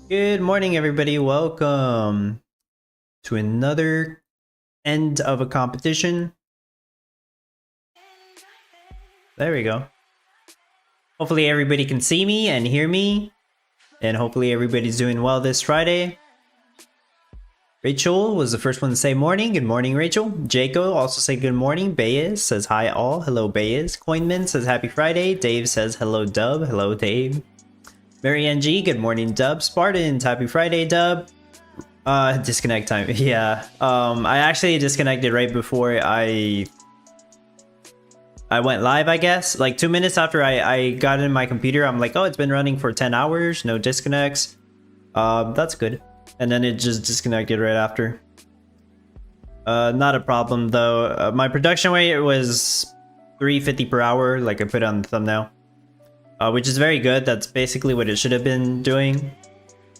Good morning, everybody. Welcome to another end of a competition. There we go. Hopefully everybody can see me and hear me. And hopefully everybody's doing well this Friday. Rachel was the first one to say morning. Good morning, Rachel. Jaco also said good morning. Bayes says hi all. Hello, Bayes. Coinman says happy Friday. Dave says hello, Dub. Hello, Dave. Mary NG, good morning, Dub. Spartans, happy Friday, Dub. Disconnect time. Yeah. I actually disconnected right before I went live, I guess. Like 2 minutes after I got in my computer, I'm like, oh, it's been running for 10 hours, no disconnects. That's good. And then it just disconnected right after. Not a problem though. My production rate was 350 per hour, like I put on the thumbnail. Which is very good. That's basically what it should have been doing.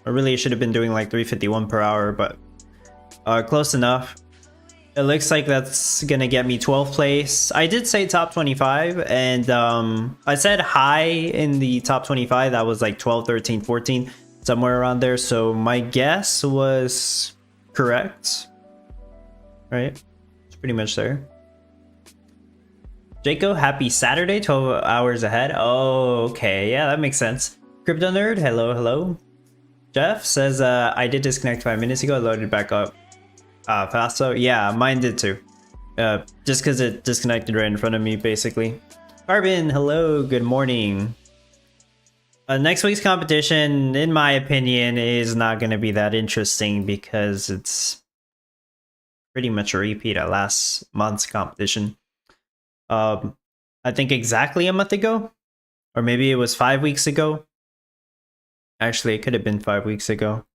Or really, it should have been doing like 351 per hour, but close enough. It looks like that's gonna get me 12th place. I did say top 25, and I said high in the top 25. That was like 12, 13, 14, somewhere around there. So my guess was correct. Right? It's pretty much there. Jaco, happy Saturday, 12 hours ahead. Oh, okay. Yeah, that makes sense. Crypto Nerd, hello, hello. Jeff says, I did disconnect 5 minutes ago. I loaded back up fast. So yeah, mine did too. Just because it disconnected right in front of me, basically. Carbon, hello, good morning. Next week's competition, in my opinion, is not going to be that interesting because it's pretty much a repeat of last month's competition. I think exactly a month ago, or maybe it was 5 weeks ago. Actually, it could have been 5 weeks ago.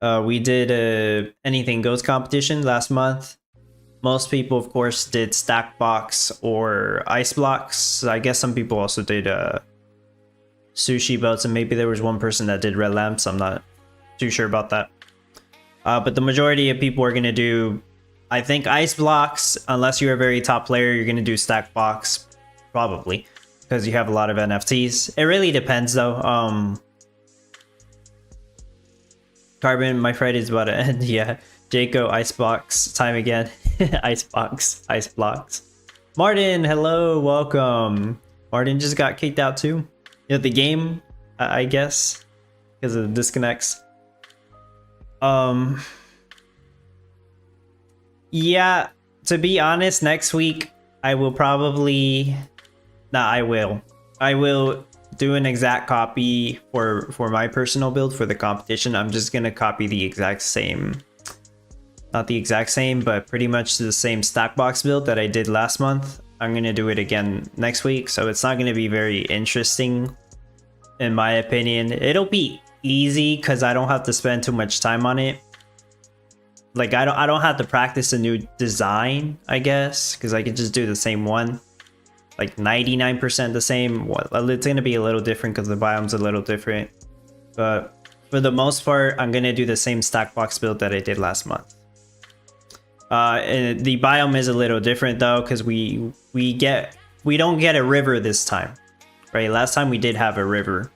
We did a anything goes competition last month. Most people, of course, did stack box or ice blocks. I guess some people also did sushi boats, and maybe there was one person that did red lamps. I'm not too sure about that. But the majority of people are gonna do, I think, ice blocks. Unless you're a very top player, you're gonna do stack box, probably, because you have a lot of NFTs. It really depends, though. Carbon, my Friday's about to end. Yeah, Jaco, icebox time again. Icebox, ice blocks. Martin, hello, welcome. Martin just got kicked out too. You know, the game, I guess, because of the disconnects. Yeah, to be honest, next week I will probably... I will do an exact copy for my personal build for the competition. I'm just gonna copy the exact same... Not the exact same, but pretty much the same stack box build that I did last month. I'm gonna do it again next week, so it's not gonna be very interesting, in my opinion. It'll be easy because I don't have to spend too much time on it. Like I don't have to practice a new design, I guess, because I can just do the same one, like 99% the same. It's gonna be a little different because the biome's a little different, but for the most part, I'm gonna do the same stack box build that I did last month. And the biome is a little different though, because we don't get a river this time, right? Last time we did have a river.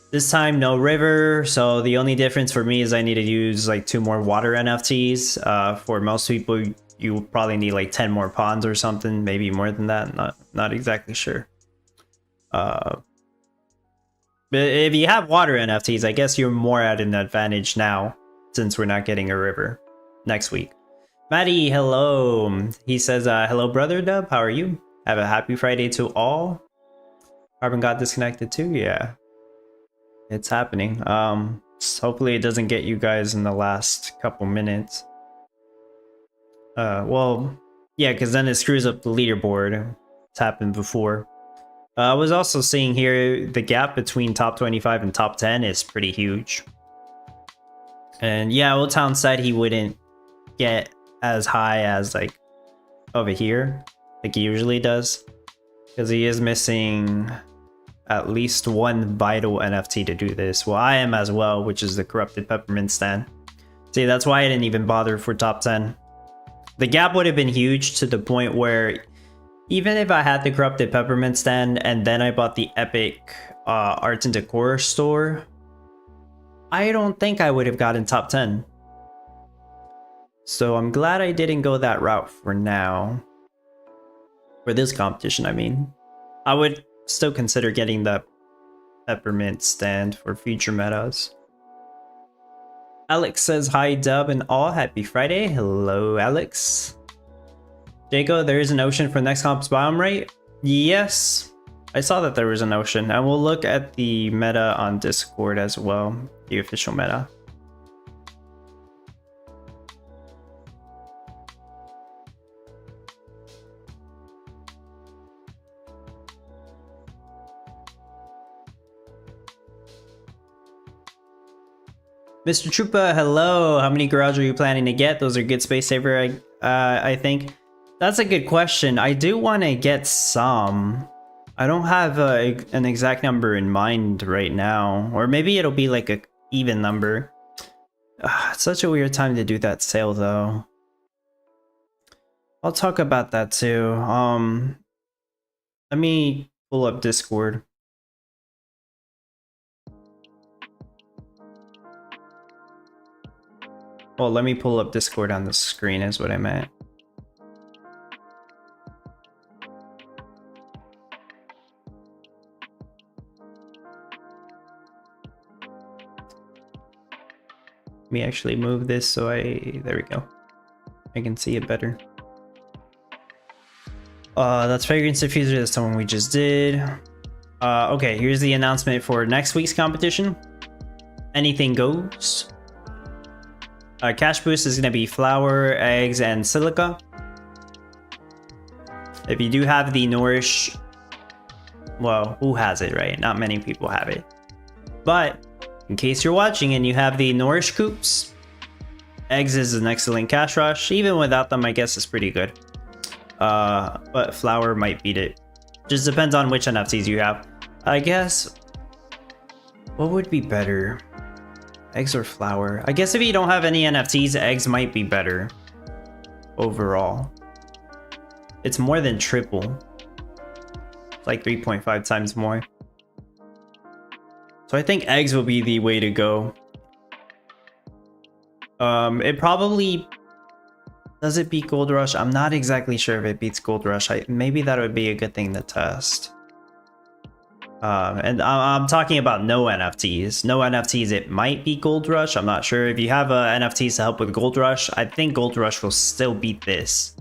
This time, no river, so the only difference for me is I need to use like 2 more water NFTs. For most people, you probably need like 10 more ponds or something, maybe more than that. Not exactly sure. But if you have water NFTs, I guess you're more at an advantage now, since we're not getting a river next week. Maddie, hello. He says, hello, brother Dub. How are you? Have a happy Friday to all. Carbon got disconnected too? Yeah. It's happening. Hopefully it doesn't get you guys in the last couple minutes. Well, yeah, because then it screws up the leaderboard. It's happened before. I was also seeing here the gap between top 25 and top 10 is pretty huge. And yeah, Old Town said he wouldn't get as high as like over here, like he usually does, because he is missing at least one vital NFT to do this. Well, I am as well, which is the Corrupted Peppermint stand. See, that's why I didn't even bother for top 10. The gap would have been huge to the point where even if I had the Corrupted Peppermint stand and then I bought the Epic Arts and Decor store, I don't think I would have gotten top 10. So I'm glad I didn't go that route for now. For this competition, I mean. I would still consider getting the peppermint stand for future metas. Alex says hi Dub and all, happy Friday. Hello Alex. Jaco, there is an ocean for next comp's biome, right? Yes, I saw that there was an ocean, and we'll look at the meta on Discord as well, the official meta. Mr. Troopa, hello. How many garage are you planning to get? Those are good space saver, I think. That's a good question. I do want to get some. I don't have an exact number in mind right now. Or maybe it'll be like a even number. It's such a weird time to do that sale though. I'll talk about that too. Let me pull up Discord. Well, let me pull up Discord on the screen is what I meant. Let me actually move this so there we go. I can see it better. That's Fragrance Diffuser, that's the one we just did. Okay, here's the announcement for next week's competition. Anything goes. Cash boost is gonna be flour, eggs, and silica. If you do have the Nourish, well, who has it, right? Not many people have it. But in case you're watching and you have the Nourish coops, eggs is an excellent cash rush. Even without them, I guess it's pretty good. But flour might beat it. Just depends on which NFTs you have. I guess, what would be better? Eggs or flour? I guess if you don't have any NFTs, eggs might be better overall. It's more than triple. It's like 3.5 times more. So I think eggs will be the way to go. It probably... Does it beat Gold Rush? I'm not exactly sure if it beats Gold Rush. Maybe that would be a good thing to test. And I'm talking about no NFTs. No NFTs, it might be Gold Rush. I'm not sure. If you have NFTs to help with Gold Rush, I think Gold Rush will still beat this.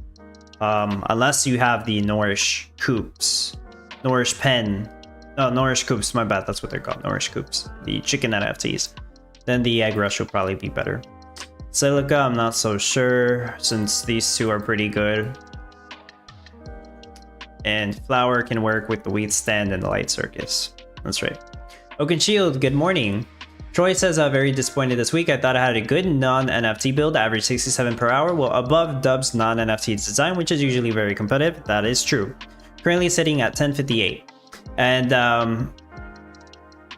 Unless you have the Nourish Coops. Nourish Pen. No, Nourish Coops, my bad. That's what they're called. Nourish Coops. The chicken NFTs. Then the Egg Rush will probably be better. Silica, I'm not so sure, since these two are pretty good. And flour can work with the wheat stand and the light circus. That's right. Oaken Shield, good morning. Troy says, very disappointed this week. I thought I had a good non-NFT build, average 67 per hour, well above Dub's non-NFT design, which is usually very competitive. That is true. Currently sitting at 1058. And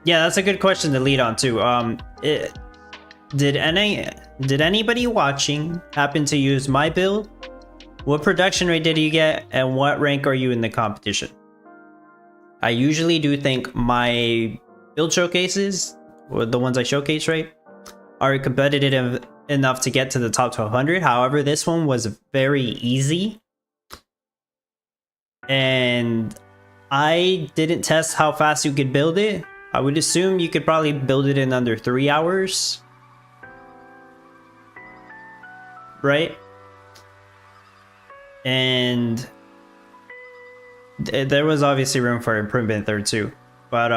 yeah, that's a good question to lead on to. Did anybody watching happen to use my build? What production rate did you get, and what rank are you in the competition? I usually do think my build showcases, or the ones I showcase, right, are competitive enough to get to the top 1200. However, this one was very easy. And I didn't test how fast you could build it. I would assume you could probably build it in under 3 hours. Right? And there was obviously room for improvement there too. But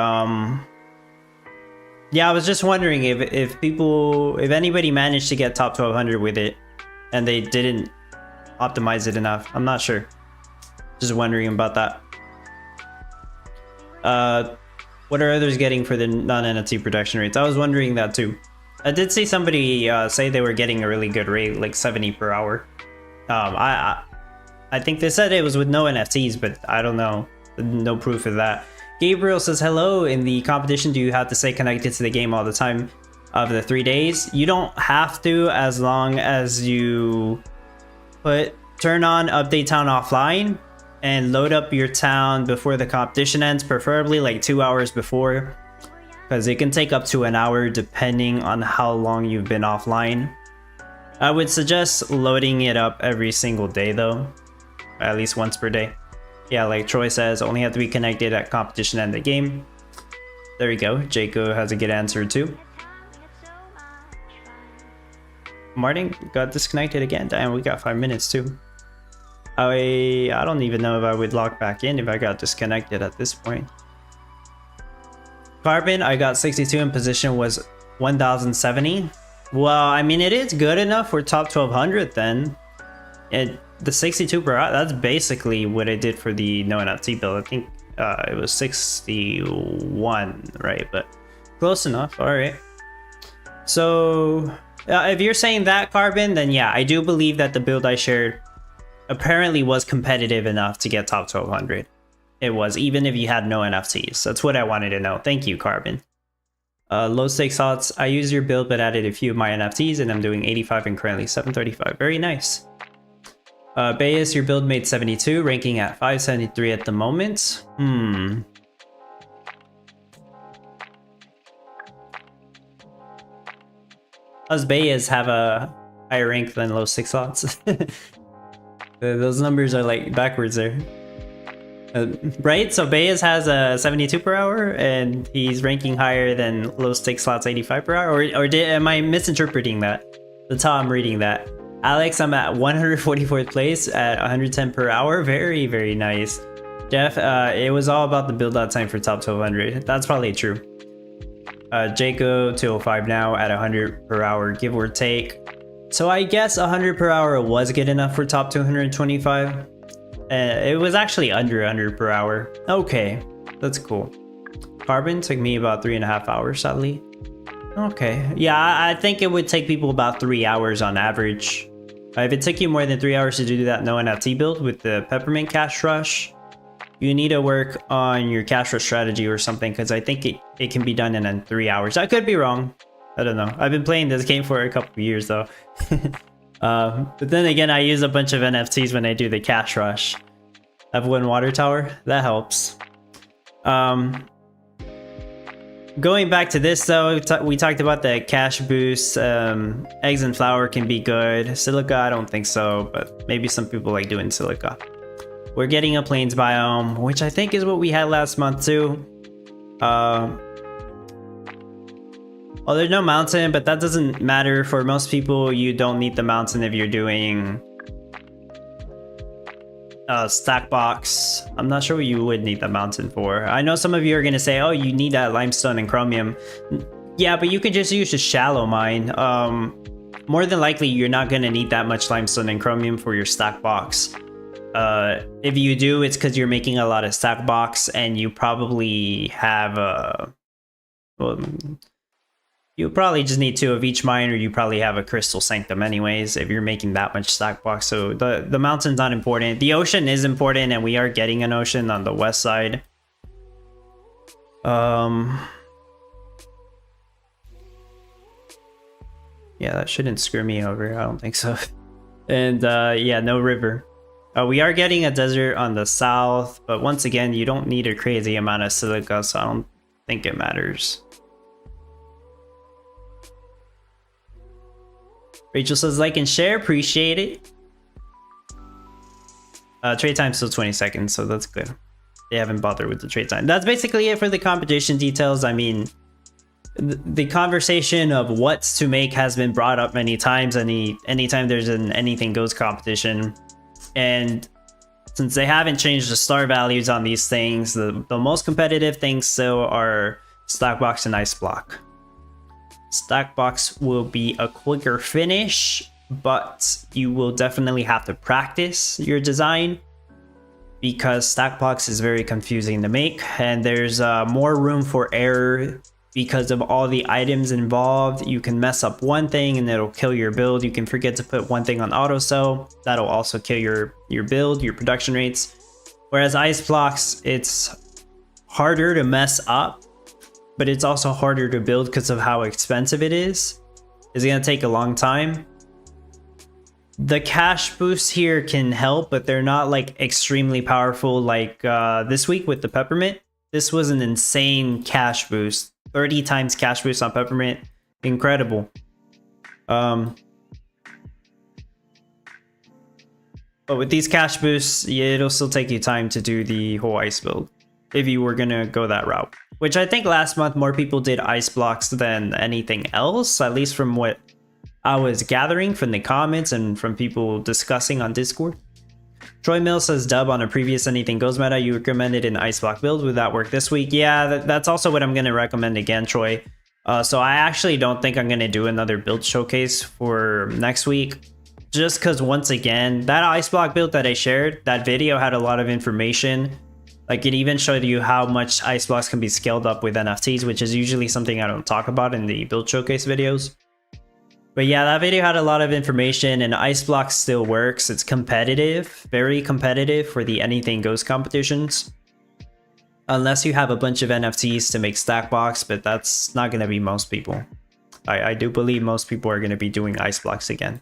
yeah, I was just wondering if anybody managed to get top 1200 with it and they didn't optimize it enough. I'm not sure. Just wondering about that. What are others getting for the non-NFT production rates? I was wondering that too. I did see somebody say they were getting a really good rate, like 70 per hour. I think they said it was with no NFTs, but I don't know. No proof of that. Gabriel says, hello. In the competition, do you have to stay connected to the game all the time of the 3 days? You don't have to, as long as you turn on Update Town offline and load up your town before the competition ends, preferably like 2 hours before. because it can take up to an hour depending on how long you've been offline. I would suggest loading it up every single day though, at least once per day. Yeah, like Troy says, only have to be connected at competition and the game. There we go. Jaco has a good answer too. Martin got disconnected again. Damn, we got 5 minutes too. I don't even know if I would log back in if I got disconnected at this point. Carbon, I got 62 in position was 1070. Well, I mean, it is good enough for top 1200 then. The 62 per hour, that's basically what I did for the no NFT build. I think it was 61, right? But close enough. All right. So if you're saying that, Carbon, then yeah, I do believe that the build I shared apparently was competitive enough to get top 1200. It was, even if you had no NFTs. That's what I wanted to know. Thank you, Carbon. Low stakes odds. I used your build but added a few of my NFTs and I'm doing 85 and currently 735. Very nice. Bayes, your build made 72, ranking at 573 at the moment. Does Bayes have a higher rank than low stakes odds? Those numbers are like backwards there. Right? So Bayes has a 72 per hour and he's ranking higher than low stakes slots 85 per hour? Or am I misinterpreting that? That's how I'm reading that. Alex, I'm at 144th place at 110 per hour. Very, very nice. Jeff, it was all about the build out time for top 1200. That's probably true. Jaco, 205 now at 100 per hour, give or take. So I guess 100 per hour was good enough for top 225. It was actually under 100 per hour. Okay, that's cool. Carbon took me about 3.5 hours, sadly. Okay, yeah, I think it would take people about 3 hours on average. If it took you more than 3 hours to do that no NFT build with the Peppermint Cash Rush, you need to work on your cash rush strategy or something, because I think it can be done in 3 hours. I could be wrong. I don't know. I've been playing this game for a couple of years though. But then again, I use a bunch of NFTs when I do the cash rush. I have one water tower. That helps. Going back to this though, we talked about the cash boost. Eggs and flour can be good. Silica, I don't think so, but maybe some people like doing silica. We're getting a plains biome, which I think is what we had last month too. Oh, there's no mountain, but that doesn't matter. For most people, you don't need the mountain if you're doing stack box. I'm not sure what you would need the mountain for. I know some of you are going to say, oh, you need that limestone and chromium. Yeah, but you can just use a shallow mine. More than likely, you're not going to need that much limestone and chromium for your stack box. If you do, it's because you're making a lot of stack box and you probably have well, you probably just need 2 of each mine, or you probably have a crystal sanctum anyways if you're making that much stack box. So the mountain's not important. The ocean is important, and we are getting an ocean on the west side. Yeah, that shouldn't screw me over. I don't think so. And yeah, no river. We are getting a desert on the south, but once again, you don't need a crazy amount of silica, so I don't think it matters. Rachel says like and share, appreciate it. Trade time still 20 seconds, so that's good. They haven't bothered with the trade time. That's basically it for the competition details. I mean, the conversation of what's to make has been brought up many times. Anytime there's an anything goes competition, and since they haven't changed the star values on these things, the most competitive things still are Stackbox and Ice Block. Stackbox will be a quicker finish, but you will definitely have to practice your design because Stackbox is very confusing to make, and there's more room for error because of all the items involved. You can mess up one thing and it'll kill your build. You can forget to put one thing on auto sell. That'll also kill your build, your production rates. Whereas Ice Blocks, it's harder to mess up, but it's also harder to build because of how expensive it is. It's gonna take a long time. The cash boosts here can help, but they're not like extremely powerful like this week with the Peppermint. This was an insane cash boost. 30 times cash boost on Peppermint. Incredible. But with these cash boosts, yeah, it'll still take you time to do the whole ice build if you were gonna go that route. Which I think last month more people did ice blocks than anything else, at least from what I was gathering from the comments and from people discussing on Discord. Troy Mills says, Dub, on a previous Anything Goes meta, you recommended an ice block build. Would that work this week? Yeah, that's also what I'm going to recommend again, Troy. So I actually don't think I'm going to do another build showcase for next week. Just because, once again, that ice block build that I shared, that video had a lot of information. Like, it even showed you how much ice blocks can be scaled up with NFTs, which is usually something I don't talk about in the build showcase videos. But yeah, that video had a lot of information, and ice block still works. It's competitive, very competitive for the Anything Goes competitions. Unless you have a bunch of NFTs to make stack box, but that's not going to be most people. I do believe most people are going to be doing ice blocks again.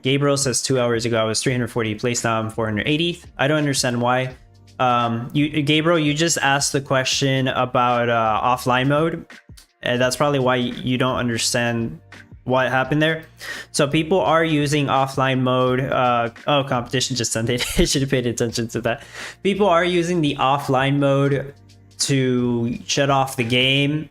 Gabriel says 2 hours ago I was 340 placed, now I'm 480. I don't understand why. Gabriel, you just asked the question about offline mode. And that's probably why you don't understand what happened there. So people are using offline mode. Oh, competition just ended. I should have paid attention to that. People are using the offline mode to shut off the game,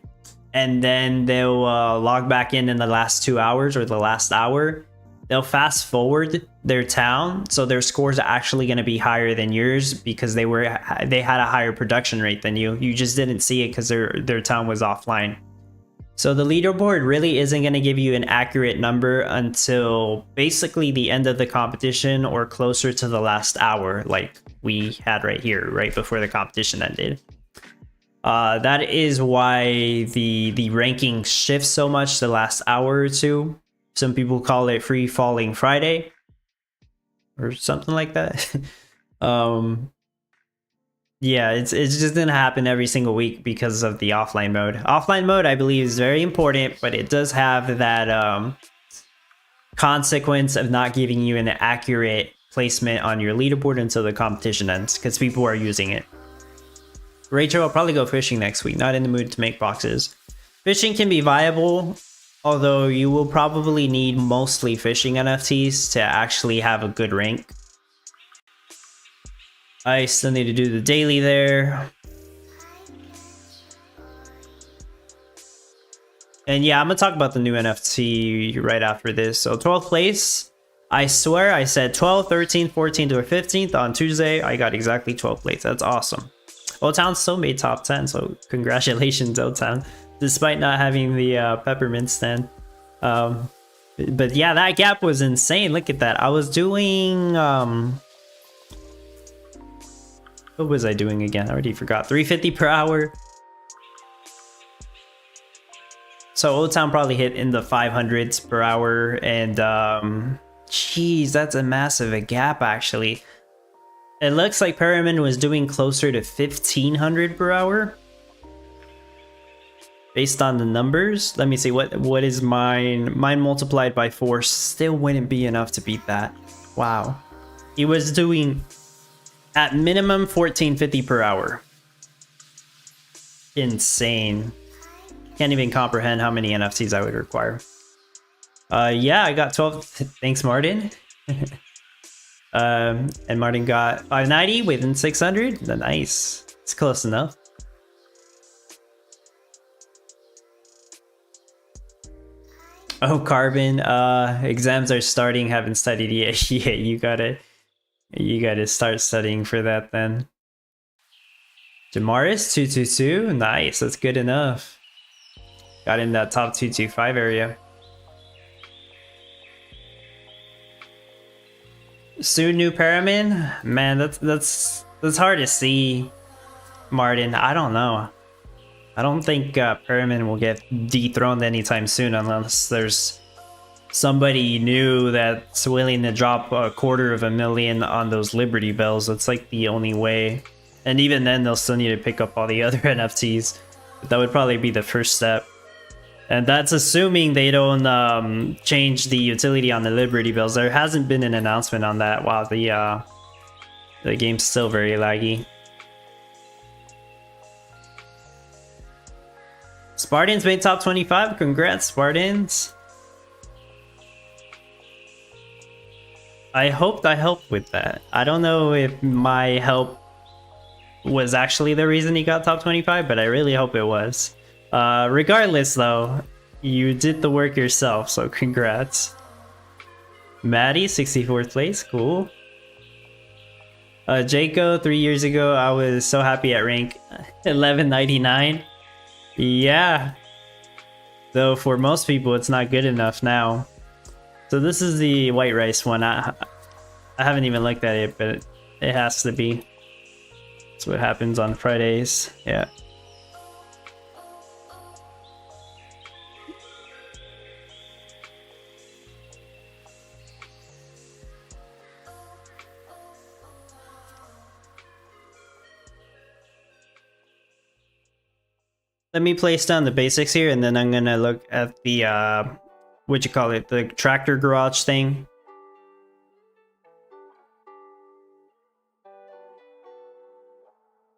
and then they'll log back in the last 2 hours or the last hour. They'll fast forward their town, so their scores are actually going to be higher than yours because they had a higher production rate than you. You just didn't see it because their town was offline. So the leaderboard really isn't going to give you an accurate number until basically the end of the competition or closer to the last hour, like we had right here, right before the competition ended. That is why the ranking shifts so much the last hour or two. Some people call it Free Falling Friday or something like that. Yeah, it's just gonna happen every single week because of the offline mode. Offline mode, I believe, is very important, but it does have that consequence of not giving you an accurate placement on your leaderboard until the competition ends, because people are using it. Rachel will probably go fishing next week, not in the mood to make boxes. Fishing can be viable, although you will probably need mostly fishing NFTs to actually have a good rank. I still need to do the daily there. And yeah, I'm gonna talk about the new NFT right after this. So 12th place, I swear I said 12th, 13th, 14th, or 15th on Tuesday. I got exactly 12th place. That's awesome. O-Town still made top 10, so congratulations, O-Town, despite not having the peppermint stand. But yeah, that gap was insane. Look at that. I was doing what was I doing again? I already forgot. 350 per hour. So O-Town probably hit in the 500s per hour, and geez, that's a massive gap actually. It looks like Perriman was doing closer to 1500 per hour based on the numbers. Let me see, what is mine? Mine multiplied by 4 still wouldn't be enough to beat that. Wow. He was doing at minimum 1450 per hour. Insane. Can't even comprehend how many NFTs I would require. Yeah, I got 12. Thanks, Martin. And Martin got 590 within 600. Nice. It's close enough. Oh, Carbon. Exams are starting. Haven't studied yet. Yeah, you gotta start studying for that then. Jamaris 222. Nice. That's good enough. Got in that top 225 area. Soon new Paramin? Man, that's hard to see, Martin. I don't know. I don't think Paramin will get dethroned anytime soon unless there's somebody new that's willing to drop $250,000 on those Liberty Bells. That's like the only way. And even then, they'll still need to pick up all the other NFTs. But that would probably be the first step. And that's assuming they don't change the utility on the Liberty Bells. There hasn't been an announcement on that. Wow, the game's still very laggy. Spartans made top 25. Congrats, Spartans. I hoped I helped with that. I don't know if my help was actually the reason he got top 25, but I really hope it was. Regardless, though, you did the work yourself, so congrats. Maddie, 64th place. Cool. Jaco, 3 years ago, I was so happy at rank 1199. Yeah. Though for most people, it's not good enough now. So this is the white rice one. I haven't even looked at it, but it has to be. That's what happens on Fridays. Yeah. Let me place down the basics here, and then I'm gonna look at the what'd you call it, the tractor garage thing.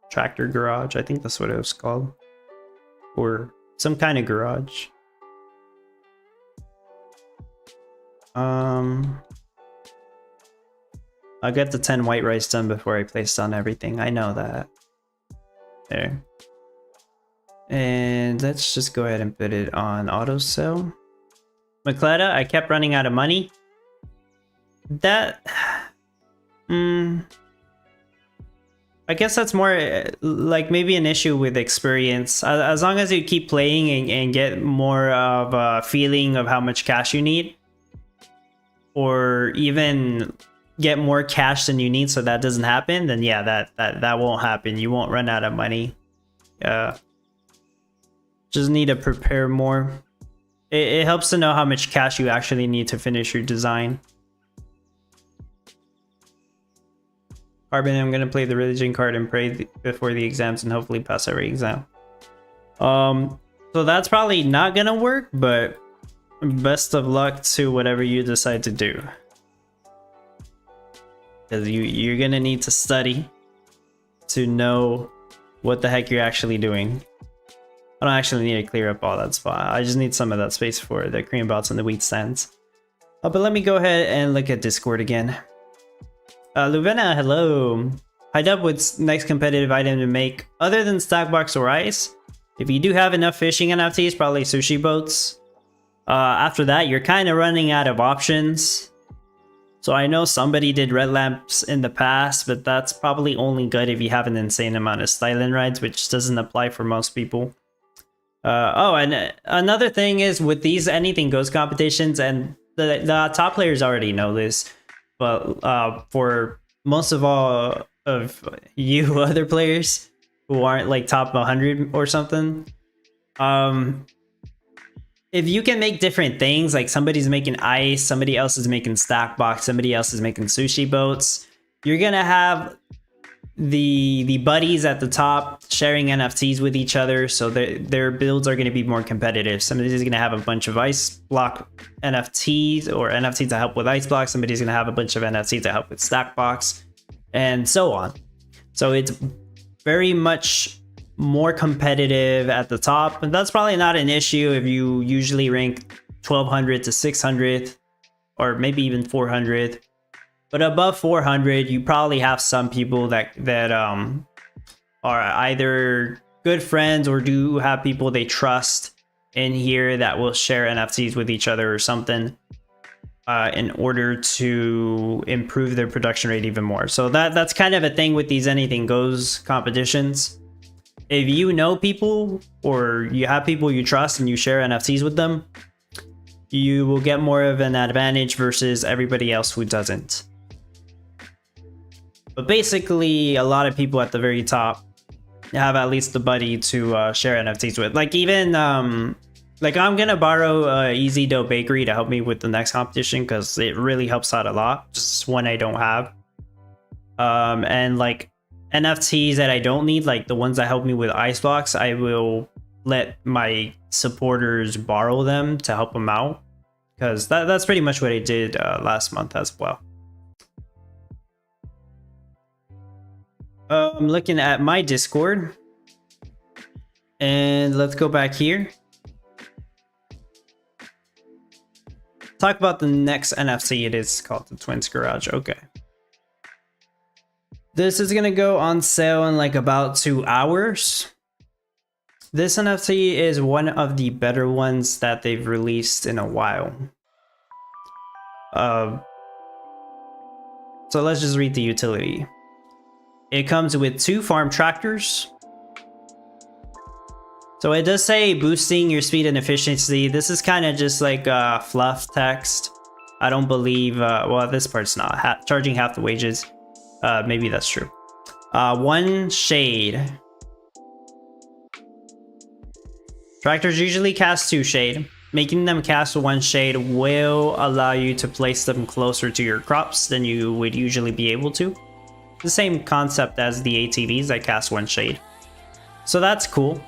Tractor garage, I think that's what it was called, or some kind of garage. I'll get the 10 white rice done before I place down everything. I know that. There. And let's just go ahead and put it on auto sell. Macleta, I kept running out of money. That... I guess that's more like maybe an issue with experience. As long as you keep playing and get more of a feeling of how much cash you need, or even get more cash than you need so that doesn't happen, then yeah, that won't happen. You won't run out of money. Just need to prepare more. It helps to know how much cash you actually need to finish your design. Carbon, I'm gonna play the religion card and pray before the exams and hopefully pass every exam. So that's probably not gonna work, but best of luck to whatever you decide to do. Because you're gonna need to study to know what the heck you're actually doing. I don't actually need to clear up all that spot. I just need some of that space for the cream bots and the wheat stands. But let me go ahead and look at Discord again. Luvena, hello. High Dub, what's next competitive item to make other than Stackbox or Ice? If you do have enough fishing NFTs, probably sushi boats. After that, you're kind of running out of options. So I know somebody did red lamps in the past, but that's probably only good if you have an insane amount of styling rides, which doesn't apply for most people. Oh, and another thing is with these anything goes competitions, and the top players already know this, but for most of all of you other players who aren't like top 100 or something, if you can make different things, like somebody's making ice, somebody else is making stack box, somebody else is making sushi boats, you're gonna have the buddies at the top sharing NFTs with each other, so their builds are going to be more competitive. Somebody's going to have a bunch of ice block NFTs or NFTs to help with ice blocks. Somebody's going to have a bunch of NFTs to help with stack box, and so on. So it's very much more competitive at the top, and that's probably not an issue if you usually rank 1200 to 600 or maybe even 400. But above 400, you probably have some people that are either good friends or do have people they trust in here that will share NFTs with each other or something in order to improve their production rate even more. So that's kind of a thing with these anything goes competitions. If you know people or you have people you trust and you share NFTs with them, you will get more of an advantage versus everybody else who doesn't. But basically, a lot of people at the very top have at least the buddy to share NFTs with. Like even, like I'm gonna borrow Easy Dough Bakery to help me with the next competition because it really helps out a lot. Just one I don't have. And like NFTs that I don't need, like the ones that help me with ice blocks, I will let my supporters borrow them to help them out. Because that's pretty much what I did last month as well. I'm looking at my Discord, And let's go back here. Talk about the next NFT. It is called the Twins Garage. Okay. This is gonna go on sale in like about 2 hours. This NFT is one of the better ones that they've released in a while. So let's just read the utility. It comes with 2 farm tractors. So it does say boosting your speed and efficiency. This is kind of just like fluff text. I don't believe, well, this part's not. Charging half the wages. Maybe that's true. 1 shade. Tractors usually cast 2 shade. Making them cast 1 shade will allow you to place them closer to your crops than you would usually be able to. The same concept as the ATVs that cast 1 shade. So that's cool.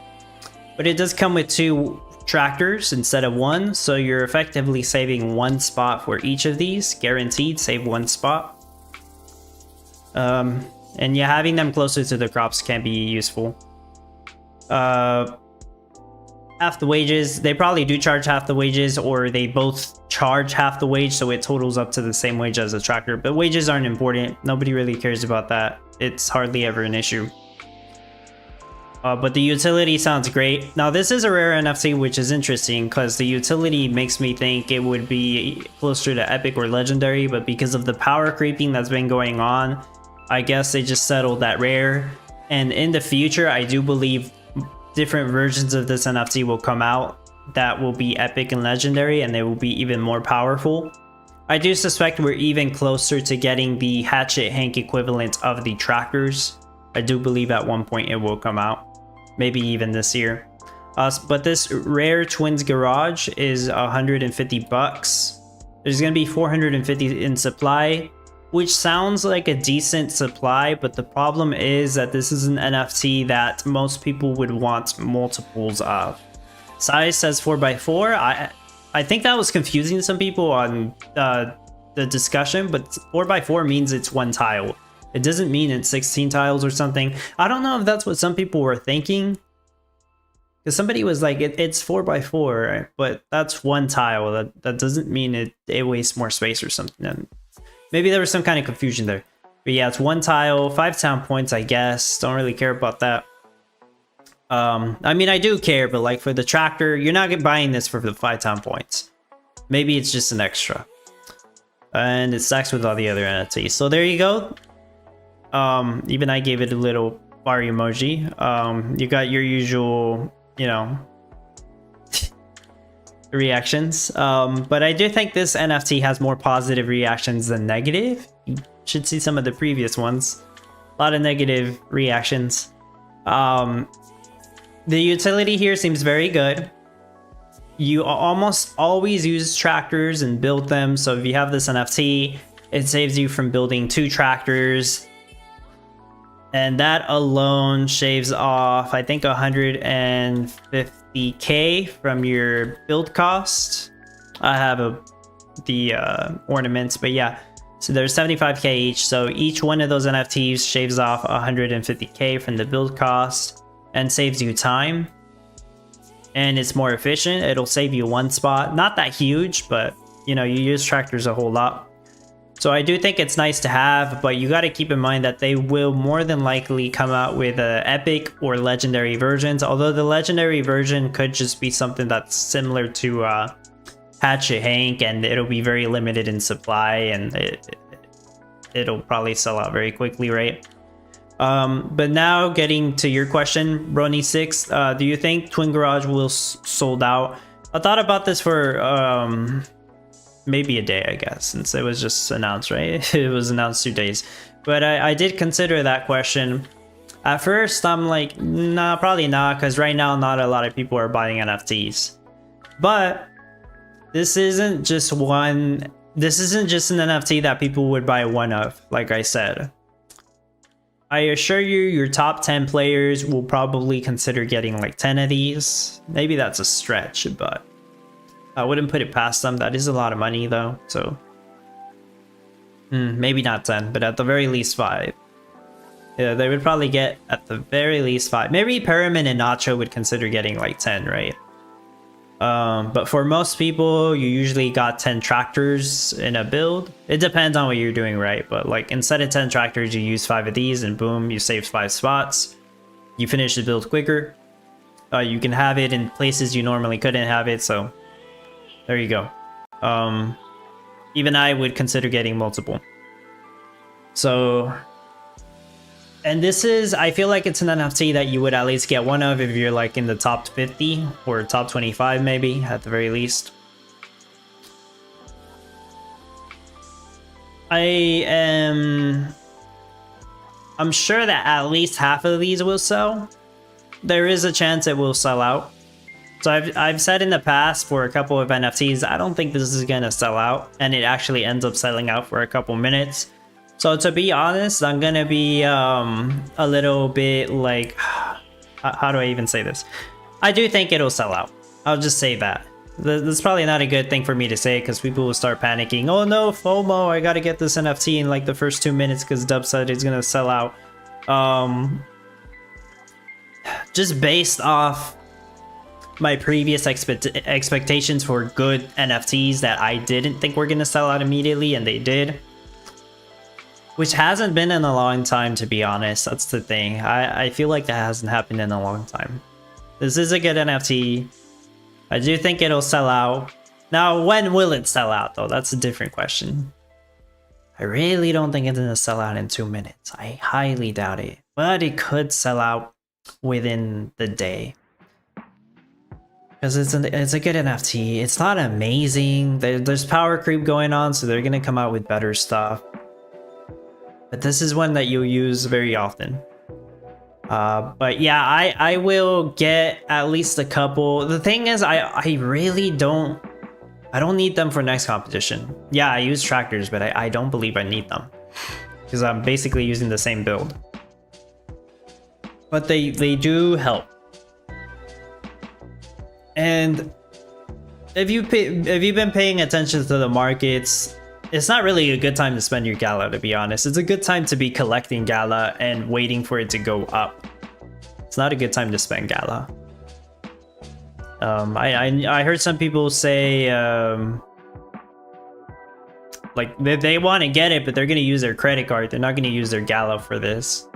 But it does come with 2 tractors instead of 1, so you're effectively saving 1 spot for each of these. Guaranteed save 1 spot. And yeah, having them closer to the crops can be useful. Half the wages, they probably do charge half the wages, or they both charge half the wage, so it totals up to the same wage as a tractor. But wages aren't important. Nobody really cares about that. It's hardly ever an issue. But the utility sounds great. Now this is a rare NFT, which is interesting because the utility makes me think it would be closer to epic or legendary, but because of the power creeping that's been going on, I guess they just settled that rare. And in the future, I do believe different versions of this NFT will come out that will be epic and legendary, and they will be even more powerful. I do suspect we're even closer to getting the Hatchet Hank equivalent of the trackers. I do believe at one point it will come out. Maybe even this year. But this rare Twins Garage is 150 bucks. There's gonna be 450 in supply, which sounds like a decent supply, but the problem is that this is an NFT that most people would want multiples of. Size says 4x4. I think that was confusing to some people on the discussion, but 4x4 means it's 1 tile. It doesn't mean it's 16 tiles or something. I don't know if that's what some people were thinking. Because somebody was like, it's 4x4, right? But that's 1 tile. That doesn't mean it wastes more space or something. And maybe there was some kind of confusion there. But yeah, it's 1 tile, 5 town points, I guess. Don't really care about that. I mean, I do care, but like for the tractor, you're not buying this for the 5 town points. Maybe it's just an extra. And it stacks with all the other NFTs. So there you go. Even I gave it a little fire emoji. You got your usual, you know, reactions. But I do think this NFT has more positive reactions than negative. You should see some of the previous ones. A lot of negative reactions. The utility here seems very good. You almost always use tractors and build them. So if you have this NFT, it saves you from building 2 tractors. And that alone shaves off, I think, 150k from your build cost. I have the ornaments, but yeah. So there's 75k each. So each one of those NFTs shaves off 150k from the build cost and saves you time. And it's more efficient. It'll save you 1 spot. Not that huge, but you know, you use tractors a whole lot. So I do think it's nice to have, but you got to keep in mind that they will more than likely come out with epic or legendary versions, although the legendary version could just be something that's similar to Hatchet Hank, and it'll be very limited in supply, and it'll probably sell out very quickly, right? But now getting to your question, Brony6, do you think Twin Garage will sold out? I thought about this for maybe a day, I guess, since it was just announced, right? It was announced 2 days. But I did consider that question. At first, I'm like, nah, probably not, because right now not a lot of people are buying NFTs. But this isn't just an NFT that people would buy one of, like I said. I assure you, your top 10 players will probably consider getting like 10 of these. Maybe that's a stretch, but I wouldn't put it past them. That is a lot of money though, so maybe not 10, but at the very least 5. Yeah, they would probably get at the very least 5. Maybe Pyramid and Nacho would consider getting like 10, right? But for most people, you usually got 10 tractors in a build. It depends on what you're doing, right? But like instead of 10 tractors, you use 5 of these and boom, you save 5 spots. You finish the build quicker. You can have it in places you normally couldn't have it, so there you go. Even I would consider getting multiple. So, and this is, I feel like it's an NFT that you would at least get one of if you're like in the top 50 or top 25 maybe, at the very least. I'm sure that at least half of these will sell. There is a chance it will sell out. So I've said in the past for a couple of NFTs, I don't think this is gonna sell out, and it actually ends up selling out for a couple minutes. So to be honest, I'm gonna be a little bit like, how do I even say this? I do think it'll sell out. I'll just say that. That's probably not a good thing for me to say because people will start panicking. Oh no, FOMO, I gotta get this NFT in like the first 2 minutes because Dub said it's gonna sell out. Just based off my previous expectations for good NFTs that I didn't think were gonna sell out immediately, and they did. Which hasn't been in a long time, to be honest. That's the thing. I feel like that hasn't happened in a long time. This is a good NFT. I do think it'll sell out. Now, when will it sell out, though? That's a different question. I really don't think it's gonna sell out in 2 minutes. I highly doubt it. But it could sell out within the day. Because it's a good NFT. It's not amazing. There's power creep going on, so they're gonna come out with better stuff. But this is one that you'll use very often. But yeah, I will get at least a couple. The thing is, I really don't need them for next competition. Yeah, I use tractors, but I don't believe I need them. Because I'm basically using the same build. But they do help. And if you've been paying attention to the markets, it's not really a good time to spend your Gala, to be honest. It's a good time to be collecting Gala and waiting for it to go up. It's not a good time to spend Gala. I heard some people say like they want to get it, but they're gonna use their credit card. They're not gonna use their Gala for this.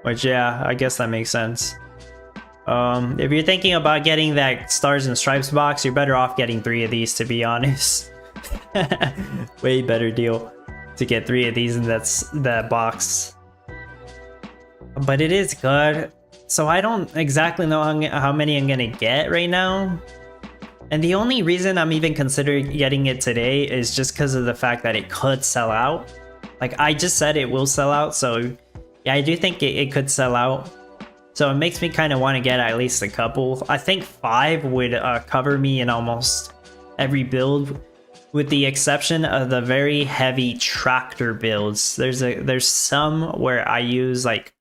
Which yeah, I guess that makes sense. If you're thinking about getting that Stars and Stripes box, you're better off getting 3 of these, to be honest. Way better deal to get 3 of these in that box. But it is good. So I don't exactly know how many I'm gonna get right now. And the only reason I'm even considering getting it today is just because of the fact that it could sell out. Like I just said, it will sell out. So yeah, I do think it could sell out. So it makes me kind of want to get at least a couple. I think 5 would cover me in almost every build, with the exception of the very heavy tractor builds. There's some where I use like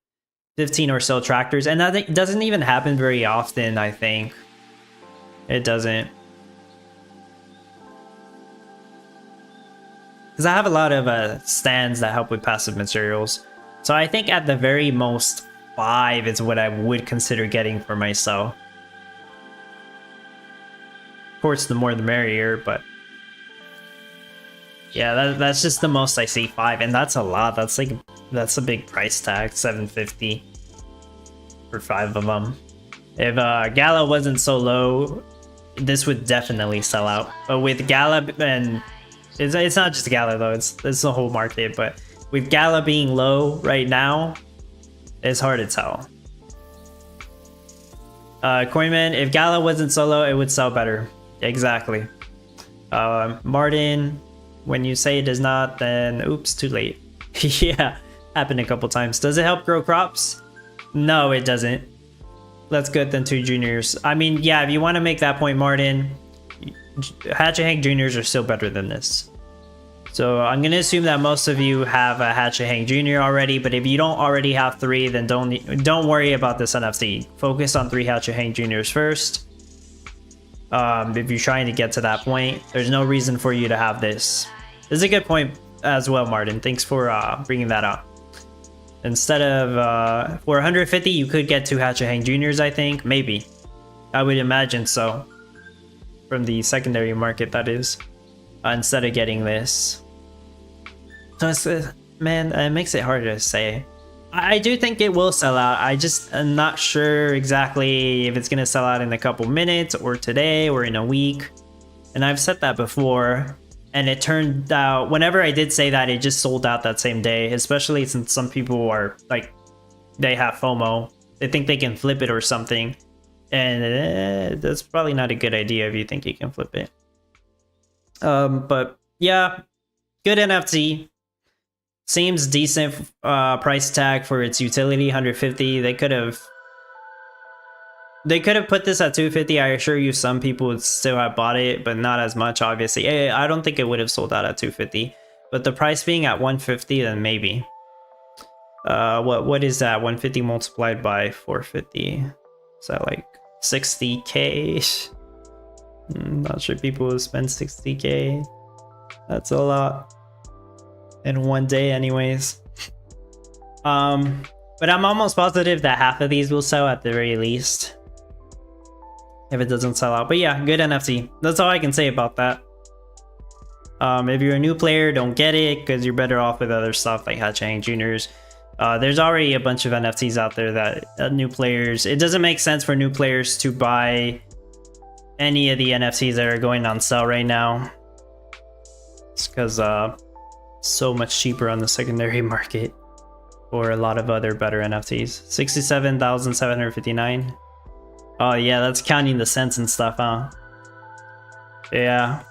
15 or so tractors, and that doesn't even happen very often, I think. It doesn't. Because I have a lot of stands that help with passive materials. So I think at the very most, 5 is what I would consider getting for myself. Of course, the more the merrier, but yeah, that's just the most I see, 5, and that's a lot. That's a big price tag, $750 for 5 of them. If Gala wasn't so low, this would definitely sell out. But with Gala, and it's not just Gala though, it's the whole market. But with Gala being low right now, it's hard to tell. Coinman, if Gala wasn't so low, it would sell better. Exactly. Martin, when you say it does not, then oops, too late. Yeah, happened a couple times. Does it help grow crops? No, it doesn't. That's good than 2 juniors. I mean, yeah, if you want to make that point, Martin, Hatch and Hank juniors are still better than this. So I'm going to assume that most of you have a Hatch and Hank Jr. already, but if you don't already have 3, then don't worry about this NFT. Focus on 3 Hatch and Hank Juniors first. If you're trying to get to that point, there's no reason for you to have this. This is a good point as well, Martin. Thanks for bringing that up. Instead of for 150, you could get 2 Hatchahang Juniors, I think. Maybe. I would imagine so. From the secondary market, that is. Instead of getting this. So it's, man, it makes it hard to say. I do think it will sell out. I just am not sure exactly if it's going to sell out in a couple minutes or today or in a week. And I've said that before. And it turned out, whenever I did say that, it just sold out that same day. Especially since some people are like, they have FOMO. They think they can flip it or something. And that's probably not a good idea if you think you can flip it. But yeah, good NFT. Seems decent price tag for its utility, 150. They could have put this at 250. I assure you some people would still have bought it, but not as much, obviously. I don't think it would have sold out at 250. But the price being at 150, then maybe. What is that? 150 multiplied by 450. Is that like 60k? I'm not sure people will spend 60k. That's a lot. In one day anyways. But I'm almost positive that half of these will sell at the very least. If it doesn't sell out. But yeah, good NFT. That's all I can say about that. If you're a new player, don't get it because you're better off with other stuff like Hatchahang Juniors. There's already a bunch of NFTs out there that new players... It doesn't make sense for new players to buy any of the NFTs that are going on sale right now. It's because so much cheaper on the secondary market for a lot of other better NFTs. 67,759. Oh yeah, that's counting the cents and stuff, huh? Yeah.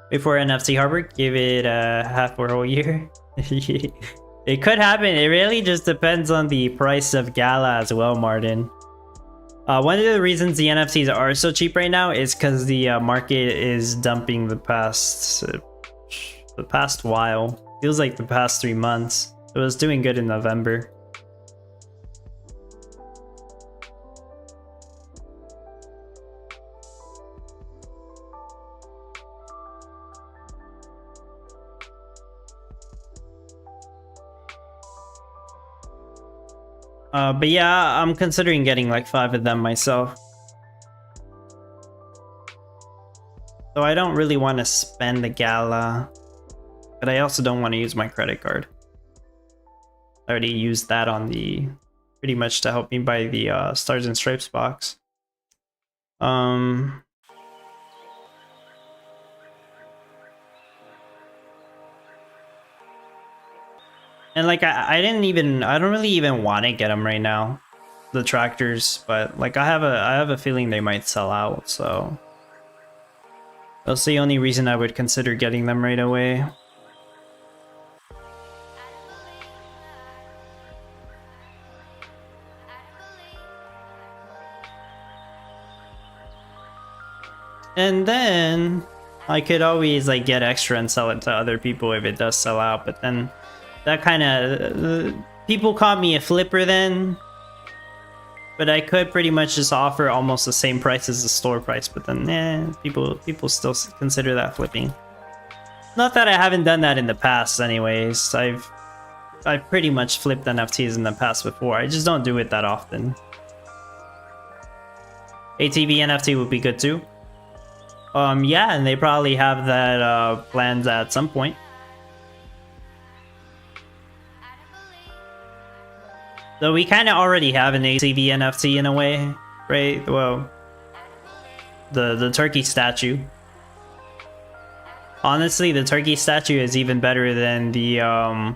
Before NFT Harbor, give it half or a whole year. It could happen. It really just depends on the price of Gala as well, Martin. One of the reasons the NFTs are so cheap right now is because the market is dumping the past while. Feels like the past 3 months. It was doing good in November. But yeah, I'm considering getting like 5 of them myself. So I don't really want to spend the Gala, but I also don't want to use my credit card. I already used that on the pretty much to help me buy the Stars and Stripes box. And like I don't really even want to get them right now, the tractors, but like I have a feeling they might sell out, so that's the only reason I would consider getting them right away. And then I could always like get extra and sell it to other people if it does sell out, but then that kind of people call me a flipper then, but I could pretty much just offer almost the same price as the store price, but then people still consider that flipping. Not that I haven't done that in the past anyways. I've pretty much flipped NFTs in the past before. I just don't do it that often. ATV NFT would be good too. Yeah, and they probably have that planned at some point. Though we kind of already have an ATV NFT in a way, right? Well, the turkey statue. Honestly, the turkey statue is even better than the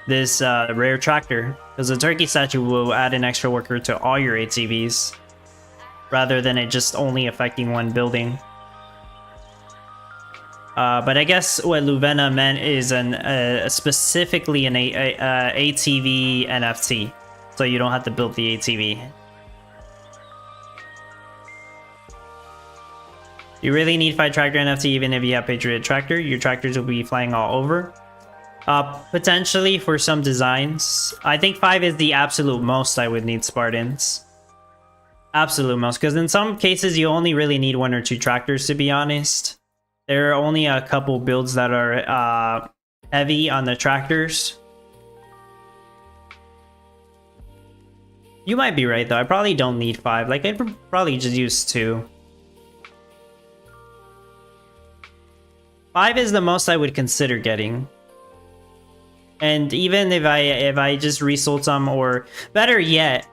this rare tractor, because the turkey statue will add an extra worker to all your ATVs, rather than it just only affecting one building. But I guess what Luvena meant is specifically an ATV NFT, so you don't have to build the ATV. You really need 5 tractor NFT even if you have Patriot tractor. Your tractors will be flying all over. Potentially for some designs. I think 5 is the absolute most I would need Spartans. Absolute most, because in some cases you only really need 1 or 2 tractors, to be honest. There are only a couple builds that are heavy on the tractors, You might be right though. I probably don't need 5. Like I'd probably just use 2. 5 is the most I would consider getting. And even if I just resold some, or better yet,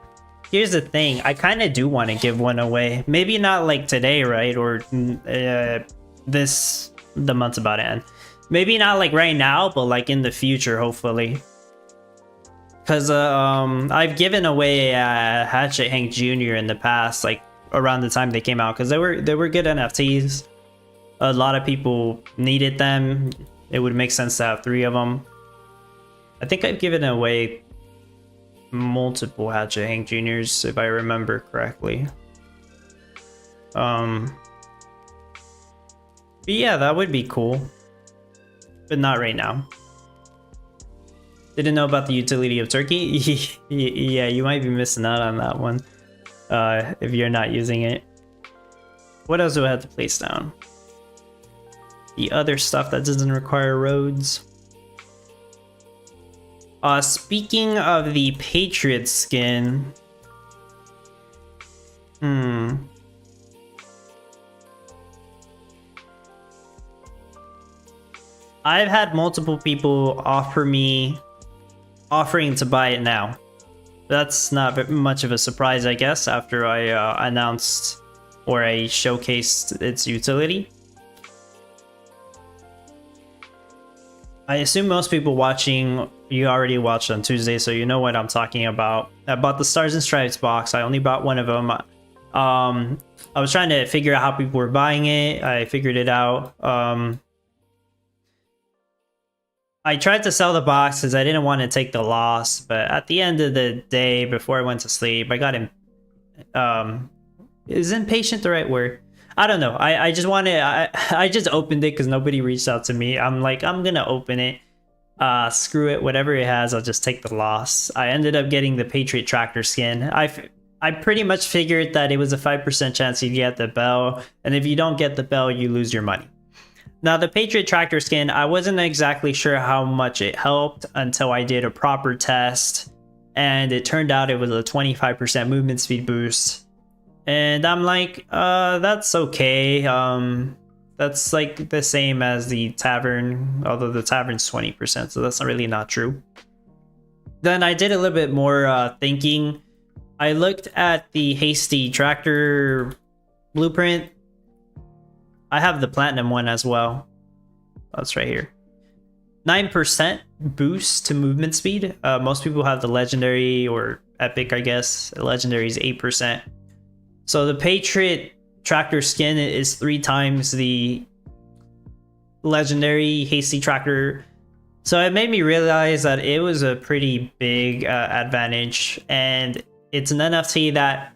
here's the thing, I kind of do want to give one away. Maybe not like today, right? Or the month's about to end. Maybe not like right now, but like in the future, hopefully. Because I've given away Hatchet Hank Jr. in the past, like around the time they came out, because they were good NFTs. A lot of people needed them. It would make sense to have 3 of them. I think I've given away multiple Hatchet Hank Jr.'s if I remember correctly. But yeah, that would be cool, but not right now. Didn't know about the utility of Turkey? Yeah, you might be missing out on that one if you're not using it. What else do I have to place down? The other stuff that doesn't require roads. Speaking of the Patriot skin, I've had multiple people offering to buy it now. That's not much of a surprise, I guess, after I announced or I showcased its utility. I assume most people watching, you already watched on Tuesday, so you know what I'm talking about. I bought the Stars and Stripes box. I only bought one of them. I was trying to figure out how people were buying it. I figured it out. I tried to sell the box because I didn't want to take the loss, but at the end of the day, before I went to sleep, I got is impatient the right word? I don't know. I just wanted, I just opened it because nobody reached out to me. I'm like, I'm gonna open it. Screw it, whatever it has, I'll just take the loss. I ended up getting the Patriot tractor skin. I pretty much figured that it was a 5% chance you'd get the bell, and if you don't get the bell, you lose your money. Now, the Patriot tractor skin, I wasn't exactly sure how much it helped until I did a proper test, and it turned out it was a 25% movement speed boost. And I'm like, that's okay. That's like the same as the Tavern, although the Tavern's 20%, so that's really not true. Then I did a little bit more thinking. I looked at the Hasty Tractor blueprint. I have the Platinum one as well. That's right here. 9% boost to movement speed. Most people have the Legendary or Epic, I guess. The Legendary is 8%. So the Patriot Tractor skin is 3 times the Legendary Hasty Tractor. So it made me realize that it was a pretty big advantage, and it's an NFT that